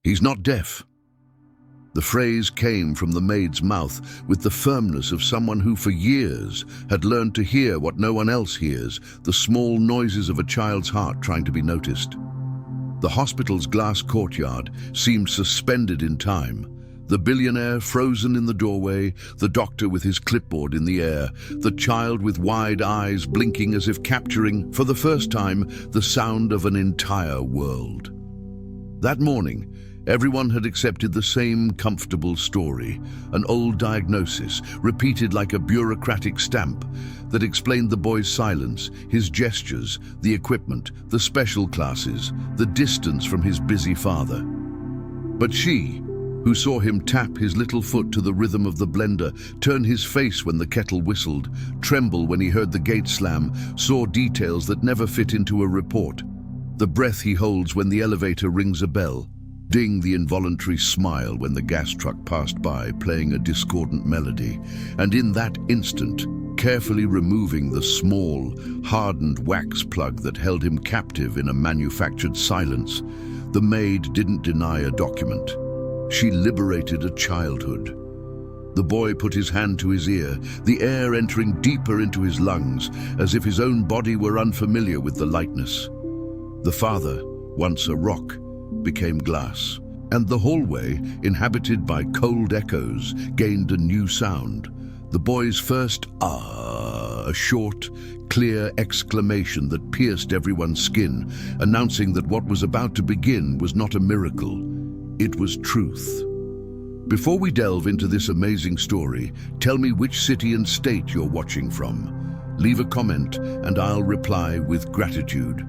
"He's not deaf." The phrase came from the maid's mouth with the firmness of someone who for years had learned to hear what no one else hears, the small noises of a child's heart trying to be noticed. The hospital's glass courtyard seemed suspended in time. The billionaire frozen in the doorway, the doctor with his clipboard in the air, the child with wide eyes blinking as if capturing, for the first time, the sound of an entire world. That morning, everyone had accepted the same comfortable story, an old diagnosis, repeated like a bureaucratic stamp, that explained the boy's silence, his gestures, the equipment, the special classes, the distance from his busy father. But she, who saw him tap his little foot to the rhythm of the blender, turn his face when the kettle whistled, tremble when he heard the gate slam, saw details that never fit into a report. The breath he holds when the elevator rings a bell, ding the involuntary smile when the gas truck passed by playing a discordant melody, and in that instant, carefully removing the small, hardened wax plug that held him captive in a manufactured silence, the maid didn't deny a document. She liberated a childhood. The boy put his hand to his ear, the air entering deeper into his lungs, as if his own body were unfamiliar with the lightness. The father, once a rock, became glass, and the hallway, inhabited by cold echoes, gained a new sound. The boy's first "ah," a short, clear exclamation that pierced everyone's skin, announcing that what was about to begin was not a miracle, it was truth. Before we delve into this amazing story, tell me which city and state you're watching from. Leave a comment and I'll reply with gratitude.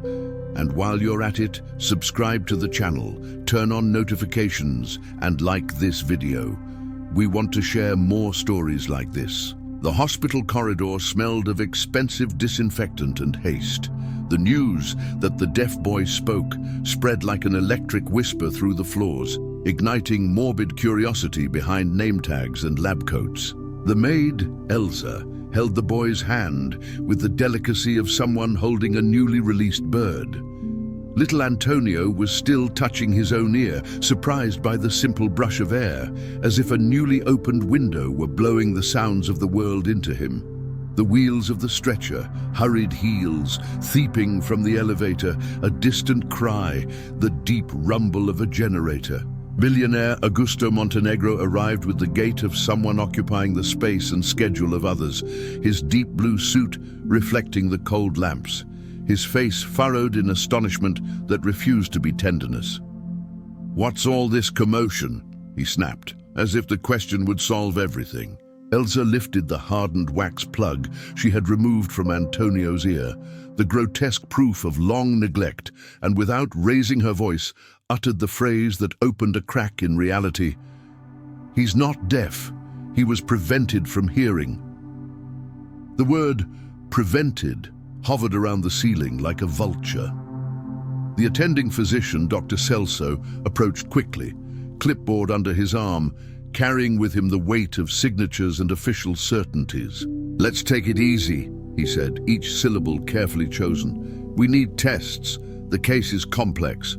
And while you're at it, subscribe to the channel, turn on notifications, and like this video. We want to share more stories like this. The hospital corridor smelled of expensive disinfectant and haste. The news that the deaf boy spoke spread like an electric whisper through the floors, igniting morbid curiosity behind name tags and lab coats. The maid, Elsa, held the boy's hand with the delicacy of someone holding a newly released bird. Little Antonio was still touching his own ear, surprised by the simple brush of air, as if a newly opened window were blowing the sounds of the world into him. The wheels of the stretcher, hurried heels, theeping from the elevator, a distant cry, the deep rumble of a generator. Billionaire Augusto Montenegro arrived with the gait of someone occupying the space and schedule of others, his deep blue suit reflecting the cold lamps, his face furrowed in astonishment that refused to be tenderness. "What's all this commotion?" he snapped, as if the question would solve everything. Elsa lifted the hardened wax plug she had removed from Antonio's ear, the grotesque proof of long neglect, and without raising her voice, uttered the phrase that opened a crack in reality. "He's not deaf. He was prevented from hearing." The word "prevented" hovered around the ceiling like a vulture. The attending physician, Dr. Celso, approached quickly, clipboard under his arm, carrying with him the weight of signatures and official certainties. "Let's take it easy," he said, each syllable carefully chosen. "We need tests. The case is complex."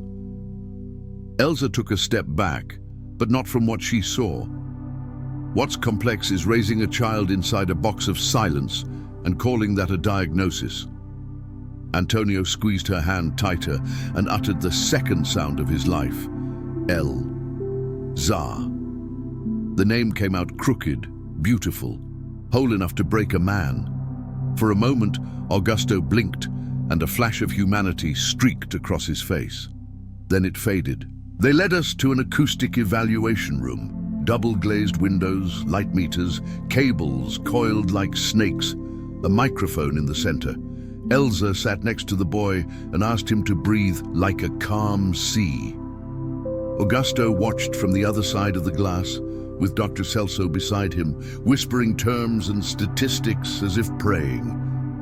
Elsa took a step back, but not from what she saw. What's complex is raising a child inside a box of silence and calling that a diagnosis. Antonio squeezed her hand tighter and uttered the second sound of his life. Zah. The name came out crooked, beautiful, whole enough to break a man. For a moment, Augusto blinked, and a flash of humanity streaked across his face. Then it faded. They led us to an acoustic evaluation room. Double-glazed windows, light meters, cables coiled like snakes, a microphone in the center. Elsa sat next to the boy and asked him to breathe like a calm sea. Augusto watched from the other side of the glass, with Dr. Celso beside him, whispering terms and statistics as if praying.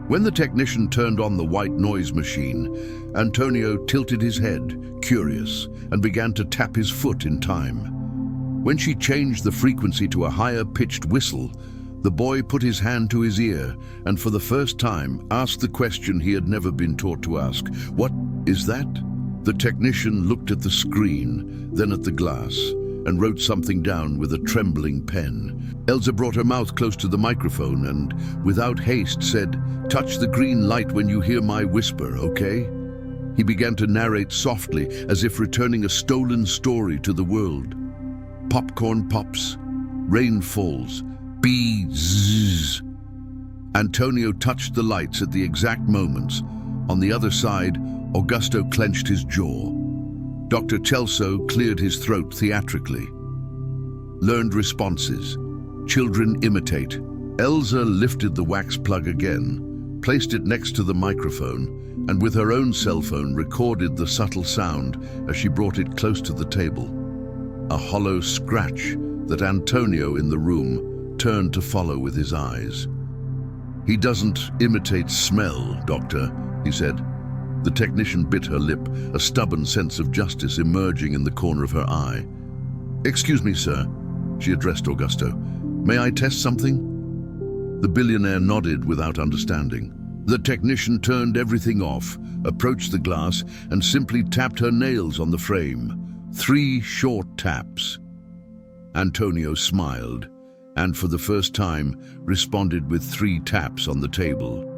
When the technician turned on the white noise machine, Antonio tilted his head, curious, and began to tap his foot in time. When she changed the frequency to a higher-pitched whistle, the boy put his hand to his ear and for the first time asked the question he had never been taught to ask. "What is that?" The technician looked at the screen, then at the glass, and wrote something down with a trembling pen. Elsa brought her mouth close to the microphone and, without haste, said, "Touch the green light when you hear my whisper, okay?" He began to narrate softly, as if returning a stolen story to the world. Popcorn pops, rain falls, bees. Antonio touched the lights at the exact moments. On the other side, Augusto clenched his jaw. Dr. Celso cleared his throat theatrically. Learned responses. Children imitate. Elsa lifted the wax plug again, placed it next to the microphone, and with her own cell phone recorded the subtle sound as she brought it close to the table. A hollow scratch that Antonio in the room turned to follow with his eyes. "He doesn't imitate smell, Doctor," he said. The technician bit her lip, a stubborn sense of justice emerging in the corner of her eye. "Excuse me, sir," she addressed Augusto. "May I test something?" The billionaire nodded without understanding. The technician turned everything off, approached the glass, and simply tapped her nails on the frame. 3 short taps. Antonio smiled, and for the first time responded with 3 taps on the table.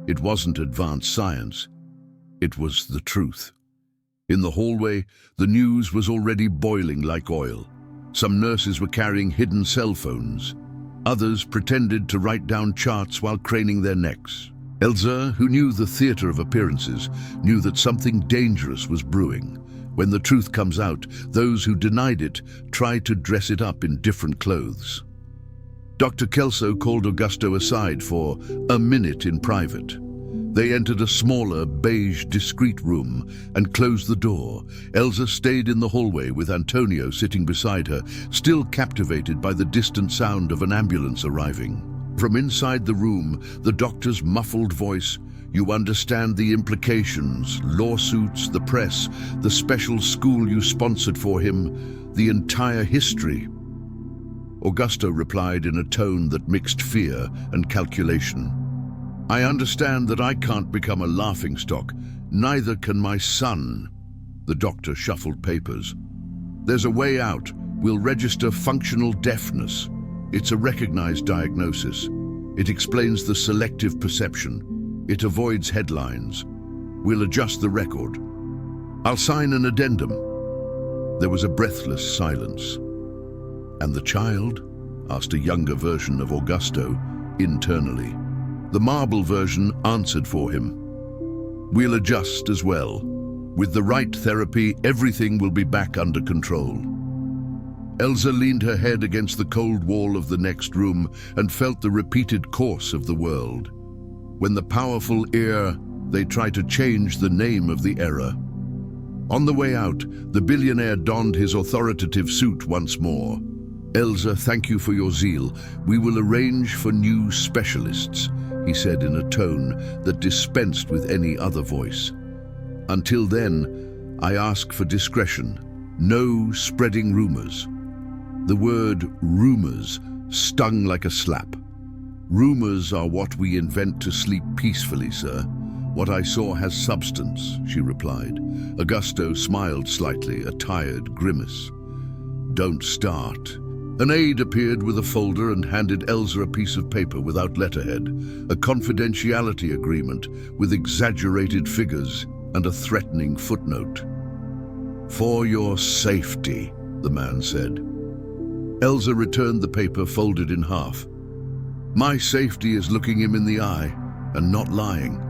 It wasn't advanced science. It was the truth. In the hallway, the news was already boiling like oil. Some nurses were carrying hidden cell phones. Others pretended to write down charts while craning their necks. Elsa, who knew the theater of appearances, knew that something dangerous was brewing. When the truth comes out, those who denied it try to dress it up in different clothes. Dr. Celso called Augusto aside for a minute in private. They entered a smaller, beige, discreet room and closed the door. Elsa stayed in the hallway with Antonio sitting beside her, still captivated by the distant sound of an ambulance arriving. From inside the room, the doctor's muffled voice, "You understand the implications, lawsuits, the press, the special school you sponsored for him, the entire history." Augusto replied in a tone that mixed fear and calculation. "I understand that I can't become a laughingstock. Neither can my son." The doctor shuffled papers. "There's a way out. We'll register functional deafness. It's a recognized diagnosis. It explains the selective perception. It avoids headlines. We'll adjust the record. I'll sign an addendum." There was a breathless silence. "And the child?" asked a younger version of Augusto, internally. The marble version answered for him. "We'll adjust as well. With the right therapy, everything will be back under control." Elsa leaned her head against the cold wall of the next room and felt the repeated course of the world. When the powerful err, they try to change the name of the error. On the way out, the billionaire donned his authoritative suit once more. "Elsa, thank you for your zeal. We will arrange for new specialists," he said in a tone that dispensed with any other voice. "Until then, I ask for discretion. No spreading rumors." The word rumors stung like a slap. "Rumors are what we invent to sleep peacefully, sir. What I saw has substance," she replied. Augusto smiled slightly, a tired grimace. "Don't start." An aide appeared with a folder and handed Elsa a piece of paper without letterhead, a confidentiality agreement with exaggerated figures and a threatening footnote. "For your safety," the man said. Elsa returned the paper folded in half. "My safety is looking him in the eye and not lying."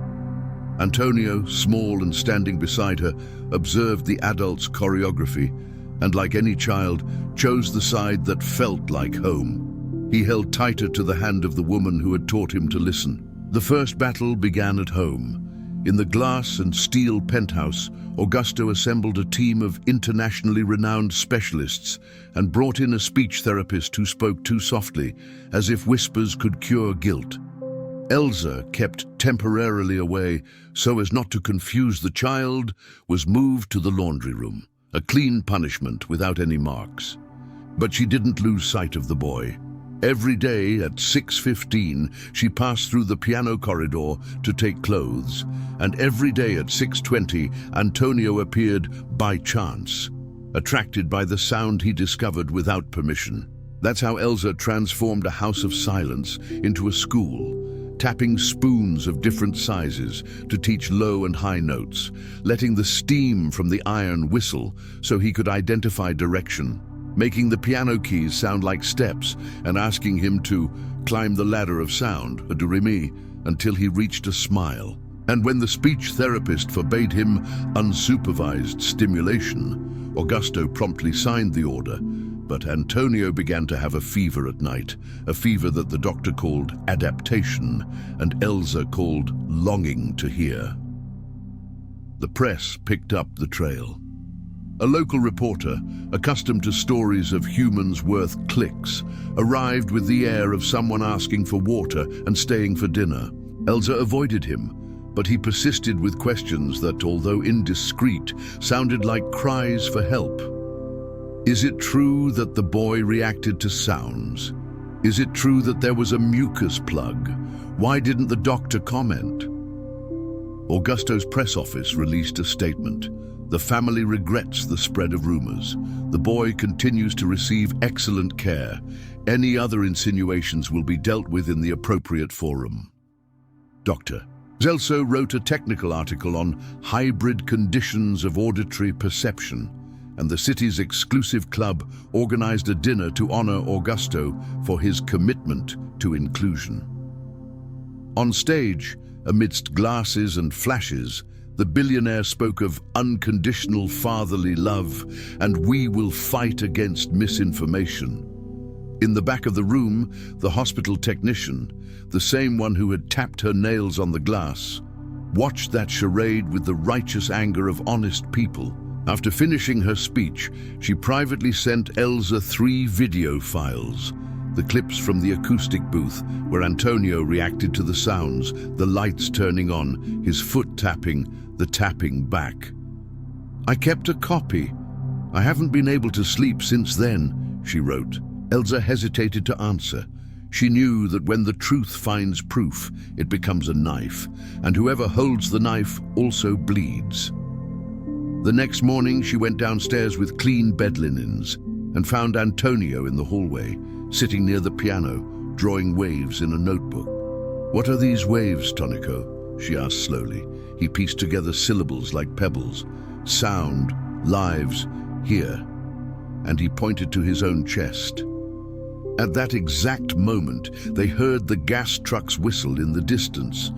Antonio, small and standing beside her, observed the adult's choreography and, like any child, chose the side that felt like home. He held tighter to the hand of the woman who had taught him to listen. The first battle began at home. In the glass and steel penthouse, Augusto assembled a team of internationally renowned specialists and brought in a speech therapist who spoke too softly, as if whispers could cure guilt. Elsa, kept temporarily away so as not to confuse the child, was moved to the laundry room, a clean punishment without any marks. But she didn't lose sight of the boy. Every day at 6:15, she passed through the piano corridor to take clothes, and every day at 6:20, Antonio appeared by chance, attracted by the sound he discovered without permission. That's how Elsa transformed a house of silence into a school, tapping spoons of different sizes to teach low and high notes, letting the steam from the iron whistle so he could identify direction, making the piano keys sound like steps and asking him to climb the ladder of sound, a do-re-mi, until he reached a smile. And when the speech therapist forbade him unsupervised stimulation, Augusto promptly signed the order. But Antonio began to have a fever at night, a fever that the doctor called adaptation and Elsa called longing to hear. The press picked up the trail. A local reporter, accustomed to stories of humans worth clicks, arrived with the air of someone asking for water and staying for dinner. Elsa avoided him, but he persisted with questions that, although indiscreet, sounded like cries for help. Is it true that the boy reacted to sounds? Is it true that there was a mucus plug? Why didn't the doctor comment? Augusto's press office released a statement. The family regrets the spread of rumors. The boy continues to receive excellent care. Any other insinuations will be dealt with in the appropriate forum. Dr. Zelso wrote a technical article on hybrid conditions of auditory perception, and the city's exclusive club organized a dinner to honor Augusto for his commitment to inclusion. On stage, amidst glasses and flashes, the billionaire spoke of unconditional fatherly love and we will fight against misinformation. In the back of the room, the hospital technician, the same one who had tapped her nails on the glass, watched that charade with the righteous anger of honest people. After finishing her speech, she privately sent Elsa 3 video files. The clips from the acoustic booth, where Antonio reacted to the sounds, the lights turning on, his foot tapping, the tapping back. I kept a copy. I haven't been able to sleep since then, she wrote. Elsa hesitated to answer. She knew that when the truth finds proof, it becomes a knife, and whoever holds the knife also bleeds. The next morning, she went downstairs with clean bed linens and found Antonio in the hallway, sitting near the piano, drawing waves in a notebook. What are these waves, Tonico? She asked slowly. He pieced together syllables like pebbles. Sound, lives, here. And he pointed to his own chest. At that exact moment, they heard the gas truck's whistle in the distance.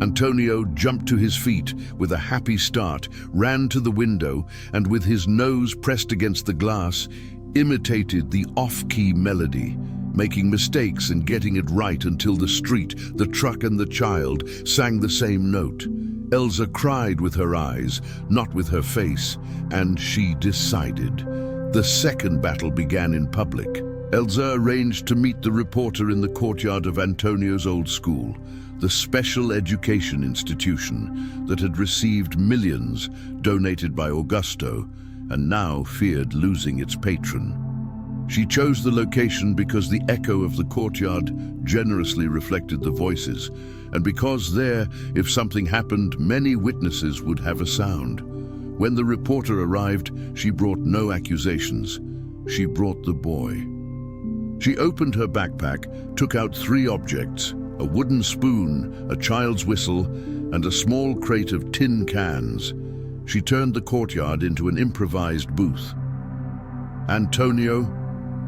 Antonio jumped to his feet with a happy start, ran to the window, and with his nose pressed against the glass, imitated the off-key melody, making mistakes and getting it right until the street, the truck and the child sang the same note. Elsa cried with her eyes, not with her face, and she decided. The second battle began in public. Elsa arranged to meet the reporter in the courtyard of Antonio's old school, the special education institution that had received millions donated by Augusto and now feared losing its patron. She chose the location because the echo of the courtyard generously reflected the voices, and because there, if something happened, many witnesses would have a sound. When the reporter arrived, she brought no accusations. She brought the boy. She opened her backpack, took out 3 objects, a wooden spoon, a child's whistle, and a small crate of tin cans. She turned the courtyard into an improvised booth. Antonio,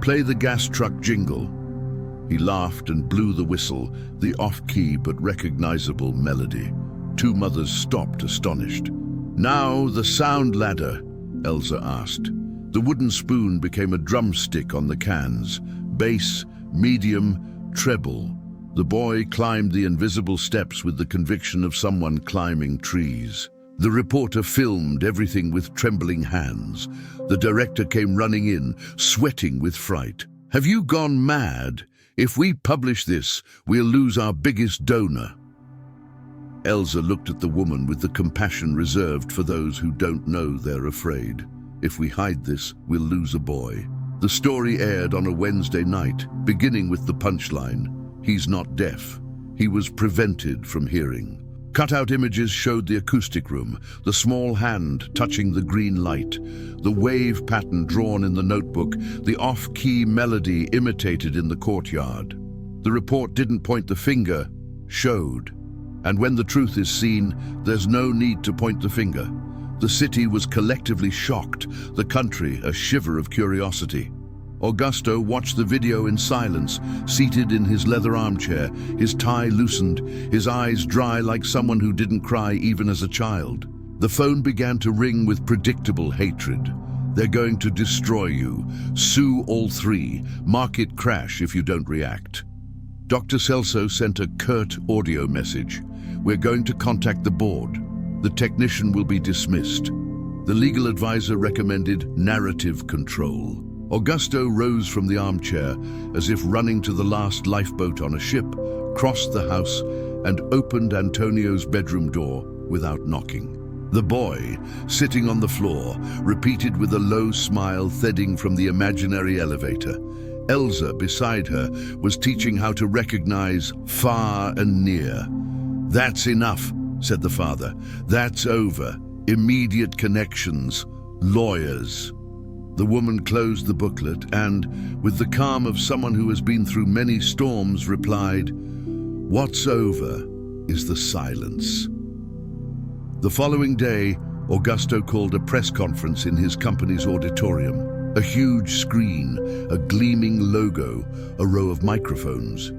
play the gas truck jingle. He laughed and blew the whistle, the off-key but recognizable melody. 2 mothers stopped, astonished. Now the sound ladder, Elsa asked. The wooden spoon became a drumstick on the cans. Bass, medium, treble. The boy climbed the invisible steps with the conviction of someone climbing trees. The reporter filmed everything with trembling hands. The director came running in, sweating with fright. Have you gone mad? If we publish this, we'll lose our biggest donor. Elsa looked at the woman with the compassion reserved for those who don't know they're afraid. If we hide this, we'll lose a boy. The story aired on a Wednesday night, beginning with the punchline, "He's not deaf. He was prevented from hearing." Cut-out images showed the acoustic room, the small hand touching the green light, the wave pattern drawn in the notebook, the off-key melody imitated in the courtyard. The report didn't point the finger, showed. And when the truth is seen, there's no need to point the finger. The city was collectively shocked, the country a shiver of curiosity. Augusto watched the video in silence, seated in his leather armchair, his tie loosened, his eyes dry like someone who didn't cry even as a child. The phone began to ring with predictable hatred. "They're going to destroy you. Sue all three. Market crash if you don't react." Dr. Celso sent a curt audio message. "We're going to contact the board. The technician will be dismissed." The legal advisor recommended narrative control. Augusto rose from the armchair, as if running to the last lifeboat on a ship, crossed the house, and opened Antonio's bedroom door without knocking. The boy, sitting on the floor, repeated with a low smile thudding from the imaginary elevator. Elsa, beside her, was teaching how to recognize far and near. "That's enough," said the father. "That's over. Immediate connections. Lawyers." The woman closed the booklet and, with the calm of someone who has been through many storms, replied, "What's over is the silence." The following day, Augusto called a press conference in his company's auditorium. A huge screen, a gleaming logo, a row of microphones.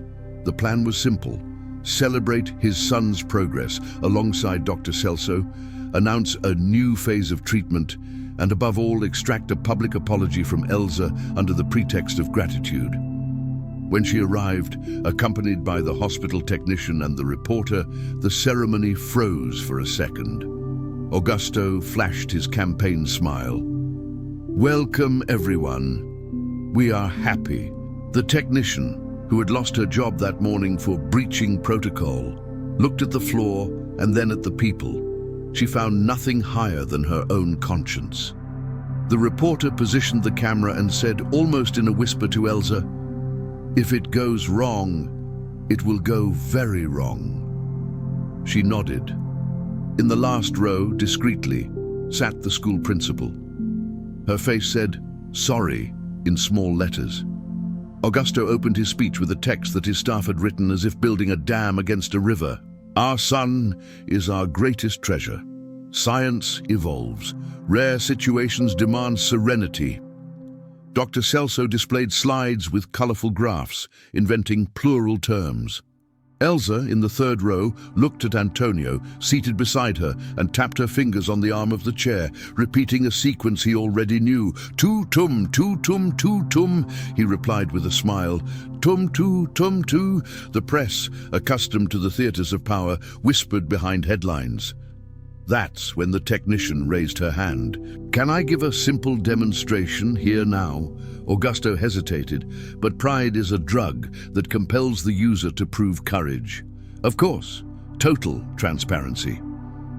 The plan was simple: celebrate his son's progress alongside Dr. Celso, announce a new phase of treatment, and above all, extract a public apology from Elsa under the pretext of gratitude. When she arrived, accompanied by the hospital technician and the reporter, the ceremony froze for a second. Augusto flashed his campaign smile. "Welcome, everyone. We are happy." The technician, who had lost her job that morning for breaching protocol, looked at the floor and then at the people. She found nothing higher than her own conscience. The reporter positioned the camera and said, almost in a whisper to Elsa, "If it goes wrong, it will go very wrong." She nodded. In the last row, discreetly, sat the school principal. Her face said, "Sorry," in small letters. Augusto opened his speech with a text that his staff had written as if building a dam against a river. "Our son is our greatest treasure. Science evolves. Rare situations demand serenity." Dr. Celso displayed slides with colorful graphs, inventing plural terms. Elsa, in the third row, looked at Antonio, seated beside her, and tapped her fingers on the arm of the chair, repeating a sequence he already knew. "Tu tum, tu tum, tu tum," he replied with a smile. "Tum tu, tum tu." The press, accustomed to the theaters of power, whispered behind headlines. That's when the technician raised her hand. "Can I give a simple demonstration here now?" Augusto hesitated, but pride is a drug that compels the user to prove courage. Of course, total transparency.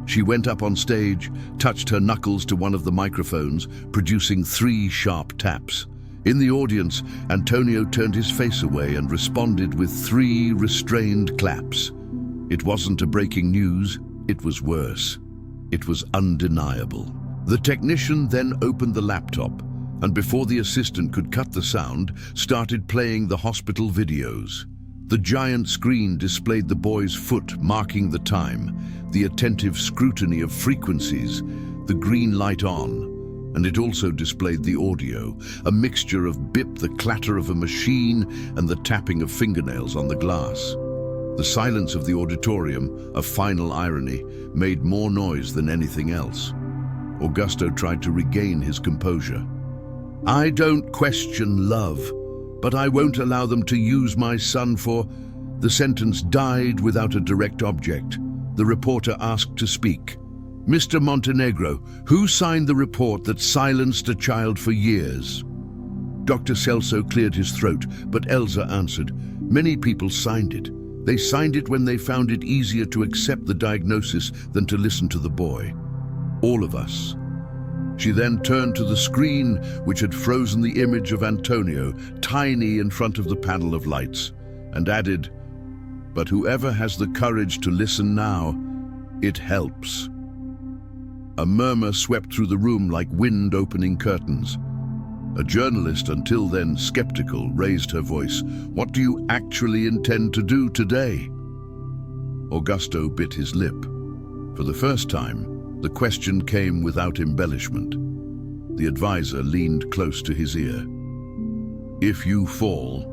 She went up on stage, touched her knuckles to one of the microphones, producing 3 sharp taps. In the audience, Antonio turned his face away and responded with 3 restrained claps. It wasn't a breaking news, it was worse. It was undeniable. The technician then opened the laptop, and before the assistant could cut the sound, started playing the hospital videos. The giant screen displayed the boy's foot marking the time, the attentive scrutiny of frequencies, the green light on, and it also displayed the audio, a mixture of bip, the clatter of a machine, and the tapping of fingernails on the glass. The silence of the auditorium, a final irony, made more noise than anything else. Augusto tried to regain his composure. "I don't question love, but I won't allow them to use my son for..." The sentence died without a direct object. The reporter asked to speak. "Mr. Montenegro, who signed the report that silenced a child for years?" Dr. Celso cleared his throat, but Elsa answered, "Many people signed it. They signed it when they found it easier to accept the diagnosis than to listen to the boy. All of us." She then turned to the screen, which had frozen the image of Antonio, tiny in front of the panel of lights, and added, "But whoever has the courage to listen now, it helps." A murmur swept through the room like wind opening curtains. A journalist, until then skeptical, raised her voice. "What do you actually intend to do today?" Augusto bit his lip. For the first time, the question came without embellishment. The advisor leaned close to his ear. "If you fall,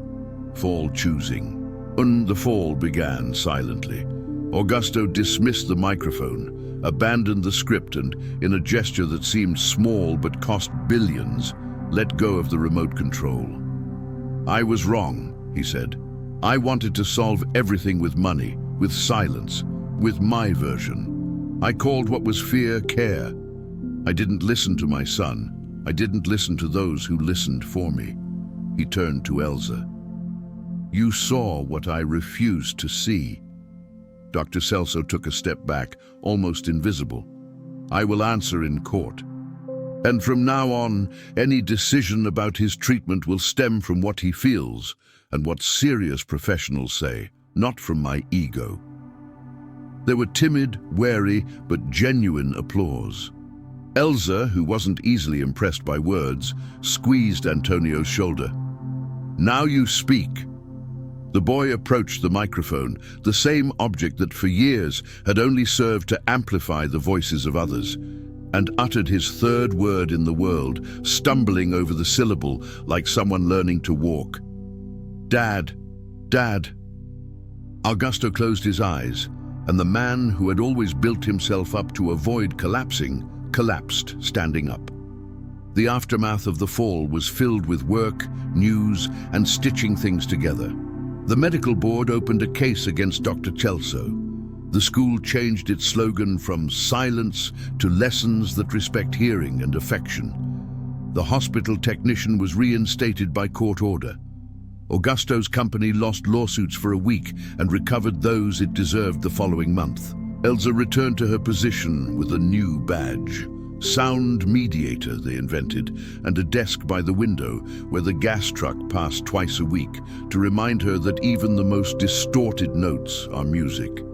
fall choosing." And the fall began silently. Augusto dismissed the microphone, abandoned the script, and, in a gesture that seemed small but cost billions, let go of the remote control. "I was wrong," he said. "I wanted to solve everything with money, with silence, with my version. I called what was fear care. I didn't listen to my son. I didn't listen to those who listened for me." He turned to Elsa. "You saw what I refused to see." Dr. Celso took a step back, almost invisible. "I will answer in court. And from now on, any decision about his treatment will stem from what he feels and what serious professionals say, not from my ego." There were timid, wary, but genuine applause. Elsa, who wasn't easily impressed by words, squeezed Antonio's shoulder. "Now you speak." The boy approached the microphone, the same object that for years had only served to amplify the voices of others, and uttered his third word in the world, stumbling over the syllable like someone learning to walk. "Dad, Dad." Augusto closed his eyes, and the man who had always built himself up to avoid collapsing, collapsed, standing up. The aftermath of the fall was filled with work, news, and stitching things together. The medical board opened a case against Dr. Celso. The school changed its slogan from silence to lessons that respect hearing and affection. The hospital technician was reinstated by court order. Augusto's company lost lawsuits for a week and recovered those it deserved the following month. Elsa returned to her position with a new badge. Sound mediator, they invented, and a desk by the window where the gas truck passed twice a week to remind her that even the most distorted notes are music.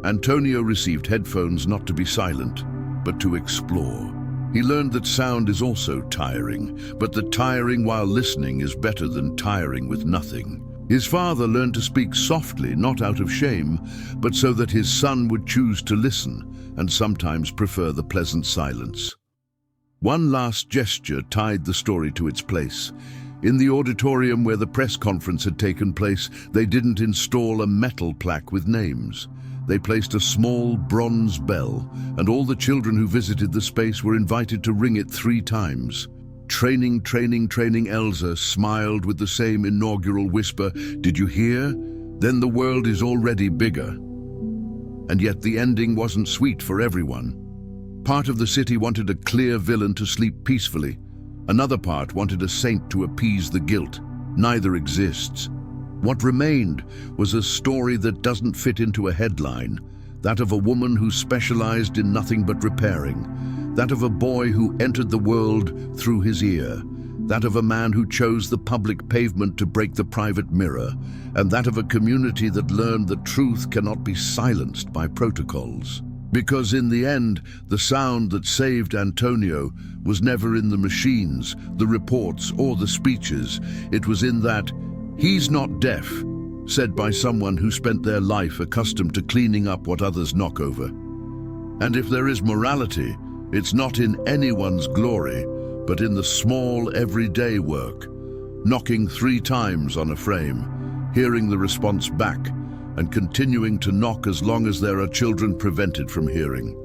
Antonio received headphones not to be silent, but to explore. He learned that sound is also tiring, but that tiring while listening is better than tiring with nothing. His father learned to speak softly, not out of shame, but so that his son would choose to listen and sometimes prefer the pleasant silence. One last gesture tied the story to its place. In the auditorium where the press conference had taken place, they didn't install a metal plaque with names. They placed a small bronze bell, and all the children who visited the space were invited to ring it 3 times. Training, training, training. Elsa smiled with the same inaugural whisper. "Did you hear? Then the world is already bigger." And yet the ending wasn't sweet for everyone. Part of the city wanted a clear villain to sleep peacefully. Another part wanted a saint to appease the guilt. Neither exists. What remained was a story that doesn't fit into a headline, that of a woman who specialized in nothing but repairing, that of a boy who entered the world through his ear, that of a man who chose the public pavement to break the private mirror, and that of a community that learned that truth cannot be silenced by protocols. Because in the end, the sound that saved Antonio was never in the machines, the reports, or the speeches. It was in that, "He's not deaf," said by someone who spent their life accustomed to cleaning up what others knock over. And if there is morality, it's not in anyone's glory, but in the small everyday work, knocking 3 times on a frame, hearing the response back, and continuing to knock as long as there are children prevented from hearing.